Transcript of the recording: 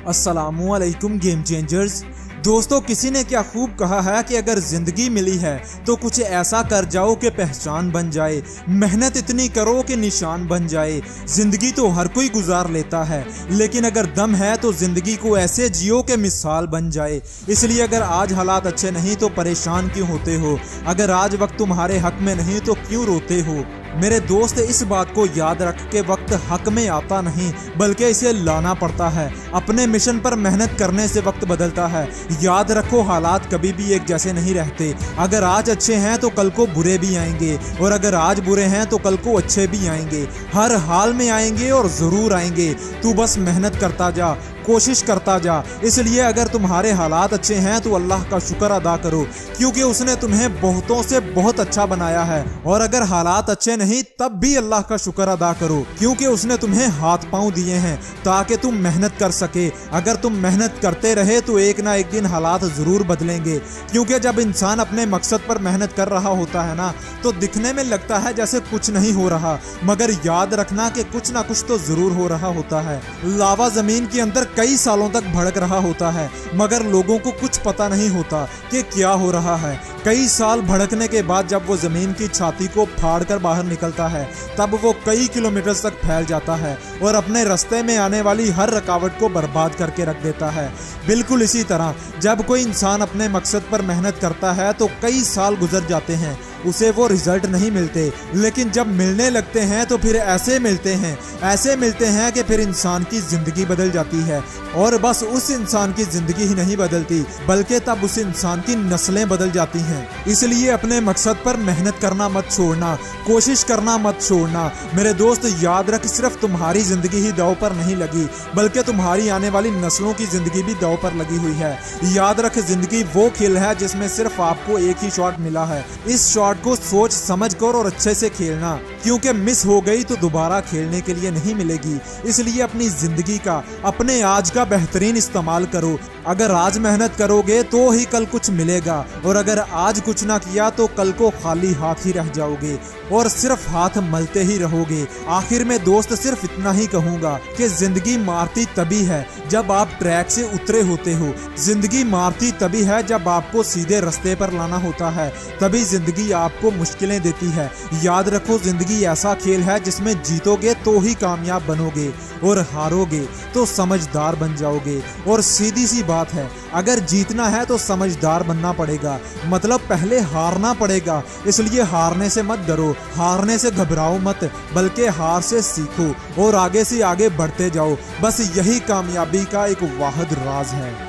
अस्सलामुअलैकुम game changers. दोस्तों, किसी ने क्या खूब कहा है कि अगर जिंदगी मिली है तो कुछ ऐसा कर जाओ कि पहचान बन जाए, मेहनत इतनी करो कि निशान बन जाए। जिंदगी तो हर कोई गुजार लेता है, लेकिन अगर दम है तो जिंदगी को ऐसे जियो कि मिसाल बन जाए। इसलिए अगर आज हालात अच्छे नहीं तो परेशान क्यों होते हो? अगर आज वक्त तुम्हारे हक में नहीं तो क्यों रोते हो? मेरे दोस्त, इस बात को याद रख के वक्त हक में आता नहीं बल्कि इसे लाना पड़ता है। अपने मिशन पर मेहनत करने से वक्त बदलता है। याद रखो, हालात कभी भी एक जैसे नहीं रहते। अगर आज अच्छे हैं तो कल को बुरे भी आएंगे, और अगर आज बुरे हैं तो कल को अच्छे भी आएंगे। हर हाल में आएंगे और जरूर आएंगे। तू बस मेहनत करता जा, कोशिश करता जा। इसलिए अगर तुम्हारे हालात अच्छे हैं तो अल्लाह का शुक्र अदा करो, क्योंकि उसने तुम्हें बहुतों से बहुत अच्छा बनाया है। और अगर हालात अच्छे नहीं तब भी अल्लाह का शुक्र अदा करो, क्योंकि उसने तुम्हें हाथ पांव दिए हैं ताकि तुम मेहनत कर सके। अगर तुम मेहनत करते रहे तो एक ना एक दिन हालात जरूर बदलेंगे, क्योंकि जब इंसान अपने मकसद पर मेहनत कर रहा होता है ना, तो दिखने में लगता है जैसे कुछ नहीं हो रहा, मगर याद रखना कि कुछ ना कुछ तो जरूर हो रहा होता है। लावा जमीन के अंदर कई सालों तक भड़क रहा होता है, मगर लोगों को कुछ पता नहीं होता कि क्या हो रहा है। कई साल भड़कने के बाद जब वो जमीन की छाती को फाड़कर बाहर निकलता है, तब वो कई किलोमीटर तक फैल जाता है और अपने रास्ते में आने वाली हर रुकावट को बर्बाद करके रख देता है। बिल्कुल इसी तरह जब कोई इंसान अपने मकसद पर मेहनत करता है तो कई साल गुजर जाते हैं, उसे वो रिजल्ट नहीं मिलते, लेकिन जब मिलने लगते हैं तो फिर ऐसे मिलते हैं कि फिर इंसान की जिंदगी बदल जाती है। और बस उस इंसान की जिंदगी ही नहीं बदलती, बल्कि तब उस इंसान की नस्लें बदल जाती हैं। इसलिए अपने मकसद पर मेहनत करना मत छोड़ना, कोशिश करना मत छोड़ना। मेरे दोस्त, याद रख, सिर्फ तुम्हारी जिंदगी ही दांव पर नहीं लगी, बल्कि तुम्हारी आने वाली नस्लों की जिंदगी भी दांव पर लगी हुई है। याद रख, जिंदगी वो खेल है जिसमें सिर्फ आपको एक ही शॉट मिला है। इस शॉट को सोच समझ कर और अच्छे से खेलना, क्योंकि मिस हो गई तो दोबारा खेलने के लिए नहीं मिलेगी। इसलिए अपनी जिंदगी का, अपने आज का बेहतरीन इस्तेमाल करो। अगर आज मेहनत करोगे तो ही कल कुछ मिलेगा, और अगर आज कुछ ना किया तो कल को खाली हाथ ही रह जाओगे और सिर्फ हाथ मलते ही रहोगे। आखिर में दोस्त सिर्फ इतना ही कहूंगा कि जिंदगी मारती तभी है जब आप ट्रैक से उतरे होते हो। जिंदगी मारती तभी है जब आपको सीधे रास्ते पर लाना होता है, तभी जिंदगी आपको मुश्किलें देती है। याद रखो, जिंदगी ऐसा खेल है जिसमें जीतोगे तो ही कामयाब बनोगे, और हारोगे तो समझदार बन जाओगे। और सीधी सी बात है, अगर जीतना है तो समझदार बनना पड़ेगा, मतलब पहले हारना पड़ेगा। इसलिए हारने से मत डरो, हारने से घबराओ मत, बल्कि हार से सीखो और आगे से आगे बढ़ते जाओ। बस यही कामयाबी का एक वाहिद राज है।